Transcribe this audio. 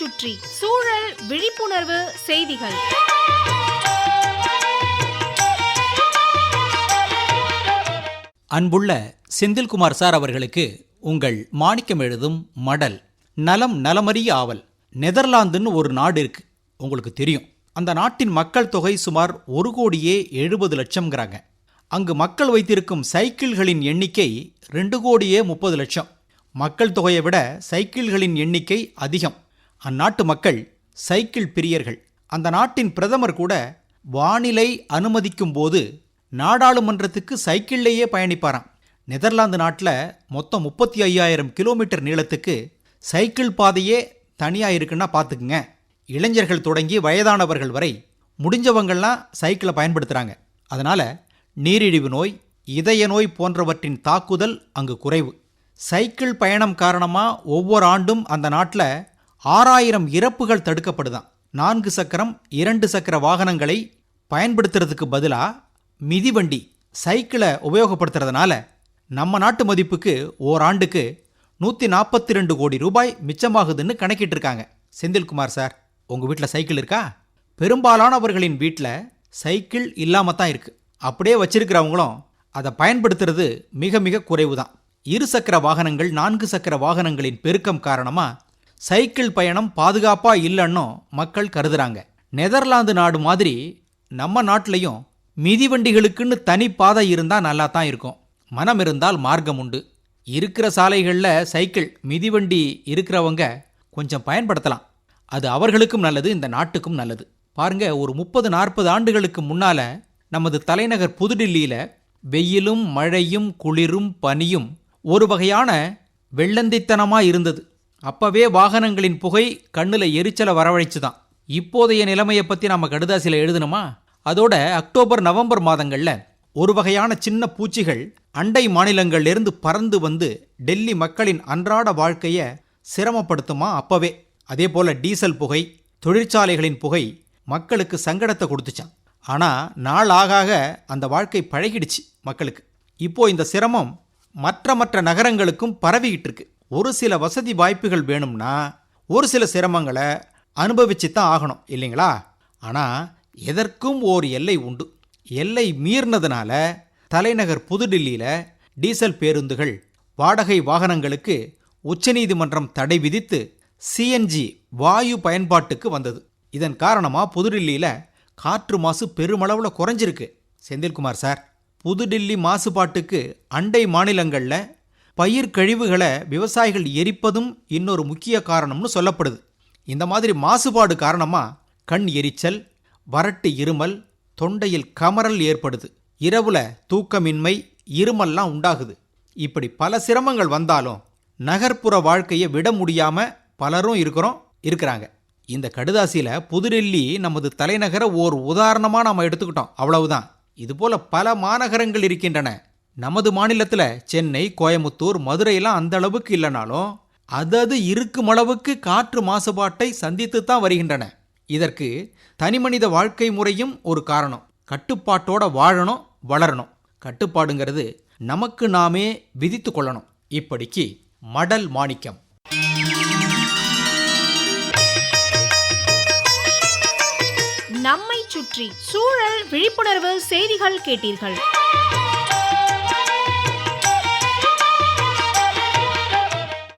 சுற்றி சூழல் விழிப்புணர்வு செய்திகள். அன்புள்ள செந்தில்குமார் சார் அவர்களுக்கு உங்கள் மாணிக்கம் எழுதும் மடல். நலம் நலமறிய ஆவல். நெதர்லாந்துன்னு ஒரு நாடு இருக்கு, உங்களுக்கு தெரியும். அந்த நாட்டின் மக்கள் தொகை சுமார் 1,70,00,000. அங்கு மக்கள் வைத்திருக்கும் சைக்கிள்களின் எண்ணிக்கை 2,30,00,000. மக்கள் தொகையை விட சைக்கிள்களின் எண்ணிக்கை அதிகம். அந்நாட்டு மக்கள் சைக்கிள் பிரியர்கள். அந்த நாட்டின் பிரதமர் கூட வானிலை அனுமதிக்கும் போது நாடாளுமன்றத்துக்கு சைக்கிள்லேயே பயணிப்பாராம். நெதர்லாந்து நாட்டில் மொத்தம் 35,000 கிலோமீட்டர் நீளத்துக்கு சைக்கிள் பாதையே தனியாக இருக்குன்னா பார்த்துக்குங்க. இளைஞர்கள் தொடங்கி வயதானவர்கள் வரை முடிஞ்சவங்கள்லாம் சைக்கிளை பயன்படுத்துகிறாங்க. அதனால் நீரிழிவு நோய், இதய நோய் போன்றவற்றின் தாக்குதல் அங்கு குறைவு. சைக்கிள் பயணம் காரணமாக ஒவ்வொரு ஆண்டும் அந்த நாட்டில் 6,000 இறப்புகள் தடுக்கப்படுதான். 4 சக்கரம் 2 சக்கர வாகனங்களை பயன்படுத்துறதுக்கு பதிலாக மிதிவண்டி சைக்கிளை உபயோகப்படுத்துறதுனால நம்ம நாட்டு மதிப்புக்கு ஓராண்டுக்கு 142 கோடி ரூபாய் மிச்சமாகுதுன்னு கணக்கிட்டிருக்காங்க. செந்தில்குமார் சார், உங்கள் வீட்டில் சைக்கிள் இருக்கா? பெரும்பாலானவர்களின் வீட்டில் சைக்கிள் இல்லாமல் தான் இருக்குது. அப்படியே வச்சிருக்கிறவங்களும் அதை பயன்படுத்துறது மிக மிக குறைவு தான். 2 சக்கர வாகனங்கள் 4 சக்கர வாகனங்களின் பெருக்கம் காரணமாக சைக்கிள் பயணம் பாதுகாப்பாக இல்லைன்னு மக்கள் கருதுறாங்க. நெதர்லாந்து நாடு மாதிரி நம்ம நாட்டிலையும் மிதிவண்டிகளுக்குன்னு தனி பாதை இருந்தால் நல்லா தான் இருக்கும். மனம் இருந்தால் மார்க்கம் உண்டு. இருக்கிற சாலைகளில் சைக்கிள் மிதிவண்டி இருக்கிறவங்க கொஞ்சம் பயன்படுத்தலாம். அது அவர்களுக்கும் நல்லது, இந்த நாட்டுக்கும் நல்லது. பாருங்க, ஒரு 30-40 ஆண்டுகளுக்கு முன்னால் நமது தலைநகர் புதுடில்லியில் வெயிலும் மழையும் குளிரும் பனியும் ஒரு வகையான வெள்ளந்தித்தனமாக இருந்தது. அப்பவே வாகனங்களின் புகை கண்ணில் எரிச்சலை வரவழைச்சுதான். இப்போதைய நிலைமையை பற்றி நம்ம கடுதாசியில் எழுதணுமா? அதோட அக்டோபர் நவம்பர் மாதங்களில் ஒரு வகையான சின்ன பூச்சிகள் அண்டை மாநிலங்கள்லேருந்து பறந்து வந்து டெல்லி மக்களின் அன்றாட வாழ்க்கையை சிரமப்படுத்துமா அப்பவே. அதே போல் டீசல் புகை, தொழிற்சாலைகளின் புகை மக்களுக்கு சங்கடத்தை கொடுத்துச்சான். ஆனால் நாள் ஆக அந்த வாழ்க்கை பழகிடுச்சு மக்களுக்கு. இப்போ இந்த சிரமம் மற்ற நகரங்களுக்கும் பரவிக்கிட்டு இருக்கு. ஒரு சில வசதி வாய்ப்புகள் வேணும்னா ஒரு சில சிரமங்களை அனுபவிச்சு தான் ஆகணும், இல்லைங்களா? ஆனால் எதற்கும் ஓர் எல்லை உண்டு. எல்லை மீறினதுனால தலைநகர் புதுடில்லியில் டீசல் பேருந்துகள், வாடகை வாகனங்களுக்கு உச்சநீதிமன்றம் தடை விதித்து சிஎன்ஜி வாயு பயன்பாட்டுக்கு வந்தது. இதன் காரணமாக புதுடில்லியில் காற்று மாசு பெருமளவில் குறைஞ்சிருக்கு. செந்தில்குமார் சார், புதுடில்லி மாசுபாட்டுக்கு அண்டை மாநிலங்களில் பயிர் கழிவுகளை விவசாயிகள் எரிப்பதும் இன்னொரு முக்கிய காரணம்னு சொல்லப்படுது. இந்த மாதிரி மாசுபாடு காரணமாக கண் எரிச்சல், வறட்டு இருமல், தொண்டையில் கமறல் ஏற்படுது. இரவுல தூக்கமின்மை, இருமல்லாம் உண்டாகுது. இப்படி பல சிரமங்கள் வந்தாலும் நகர்ப்புற வாழ்க்கையை விட முடியாமல் பலரும் இருக்கிறாங்க. இந்த கடுதாசியில் புதுடில்லி நமது தலைநகரை ஓர் உதாரணமாக நாம் எடுத்துக்கிட்டோம், அவ்வளவுதான். இதுபோல பல மாநகரங்கள் இருக்கின்றன. நமது மாநிலத்தில் சென்னை, கோயமுத்தூர், மதுரையெல்லாம் அந்த அளவுக்கு இல்லைனாலும் அது இருக்கும் அளவுக்கு காற்று மாசுபாட்டை சந்தித்து தான் வருகின்றன. இதற்கு தனிமனித வாழ்க்கை முறையும் ஒரு காரணம். கட்டுப்பாட்டோட வாழணும், வளரணும். கட்டுப்பாடுங்கிறது நமக்கு நாமே விதித்து கொள்ளணும். இப்படிக்கு மடல் மாணிக்கம். நம்மை சுற்றி சூழல் விழிப்புணர்வு செய்திகள் கேட்டீர்கள்.